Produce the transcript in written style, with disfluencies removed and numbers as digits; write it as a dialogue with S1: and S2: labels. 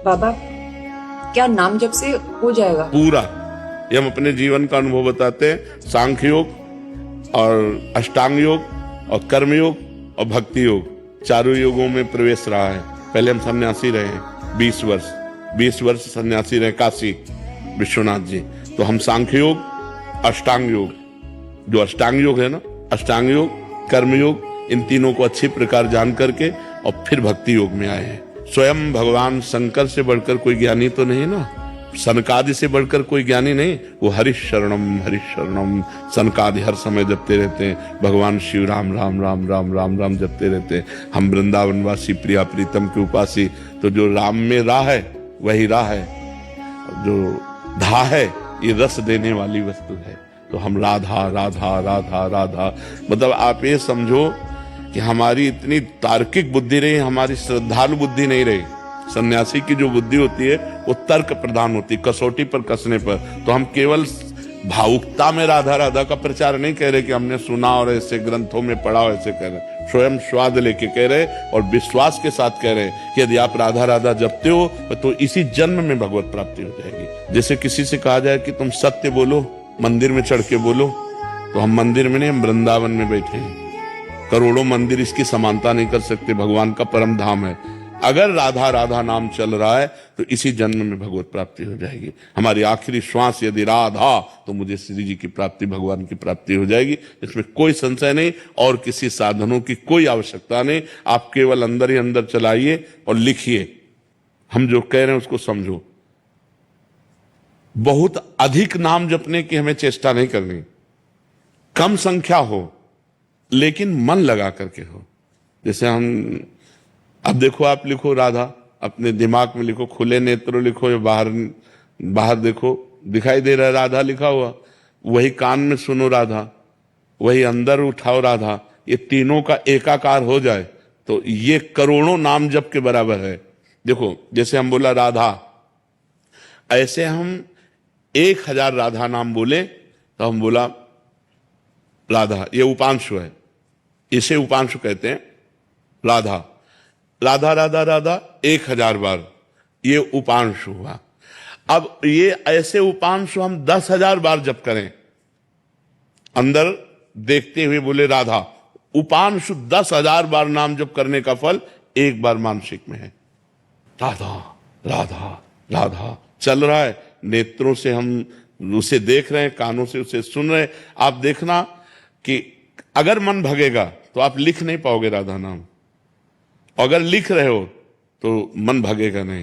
S1: बाबा, क्या नाम जप से हो जाएगा?
S2: पूरा। ये हम अपने जीवन का अनुभव बताते हैं। सांख्य योग और अष्टांग योग और कर्म योग और भक्ति योग, चारों योगों में प्रवेश रहा है। पहले हम सन्यासी रहे हैं 20 वर्ष सन्यासी रहे काशी विश्वनाथ जी। तो हम सांख्य योग, अष्टांग योग, जो अष्टांग योग है ना, अष्टांग योग, कर्म योग, इन तीनों को अच्छी प्रकार जान करके और फिर भक्ति योग में आए हैं। स्वयं भगवान शंकर से बढ़कर कोई ज्ञानी तो नहीं ना, सनकादि से बढ़कर कोई ज्ञानी नहीं। वो हरिशरणम सनकादि हर समय जपते रहते हैं। भगवान शिव राम राम राम राम राम राम जपते रहते हैं। हम वृंदावनवासी प्रिया प्रीतम के उपासी। तो जो राम में राह है वही राह है, जो धा है ये रस देने वाली वस्तु है। तो हम राधा राधा राधा राधा, मतलब आप ये समझो कि हमारी इतनी तार्किक बुद्धि रही, हमारी श्रद्धालु बुद्धि नहीं रही। सन्यासी की जो बुद्धि होती है वो तर्क प्रधान होती है, कसौटी पर कसने पर। तो हम केवल भावुकता में राधा राधा का प्रचार नहीं कह रहे कि हमने सुना और ऐसे ग्रंथों में पढ़ा और ऐसे कह रहे, स्वयं स्वाद लेके कह रहे और विश्वास के साथ कह रहे कि यदि आप राधा राधा जपते हो तो इसी जन्म में भगवत प्राप्ति हो जाएगी। जैसे किसी से कहा जाए कि तुम सत्य बोलो, मंदिर में चढ़ के बोलो, तो हम मंदिर में नहीं, हम वृंदावन में बैठे हैं। करोड़ों मंदिर इसकी समानता नहीं कर सकते। भगवान का परम धाम है। अगर राधा राधा नाम चल रहा है तो इसी जन्म में भगवत प्राप्ति हो जाएगी। हमारी आखिरी श्वास यदि राधा, तो मुझे श्री जी की प्राप्ति, भगवान की प्राप्ति हो जाएगी। इसमें कोई संशय नहीं और किसी साधनों की कोई आवश्यकता नहीं। आप केवल अंदर ही अंदर चलाइए और लिखिए। हम जो कह रहे हैं उसको समझो। बहुत अधिक नाम जपने की हमें चेष्टा नहीं करनी। कम संख्या हो लेकिन मन लगा करके हो। जैसे हम, अब देखो, आप लिखो राधा, अपने दिमाग में लिखो, खुले नेत्रों लिखो या बाहर देखो, दिखाई दे रहा है राधा लिखा हुआ। वही कान में सुनो राधा, वही अंदर उठाओ राधा। ये तीनों का एकाकार हो जाए तो ये करोड़ों नाम जप के बराबर है। देखो, जैसे हम बोला राधा, ऐसे हम 1000 राधा नाम बोले तो हम बोला राधा, ये उपांशु है, इसे उपांशु कहते हैं। राधा राधा राधा राधा 1000 बार, ये उपांशु हुआ। अब ये ऐसे उपांशु हम 10,000 बार जप करें, अंदर देखते हुए बोले राधा, उपांशु 10,000 बार नाम जप करने का फल एक बार मानसिक में है। राधा राधा राधा चल रहा है, नेत्रों से हम उसे देख रहे हैं, कानों से उसे सुन रहे हैं। आप देखना कि अगर मन भगेगा तो आप लिख नहीं पाओगे राधा नाम, अगर लिख रहे हो तो मन भगेगा नहीं।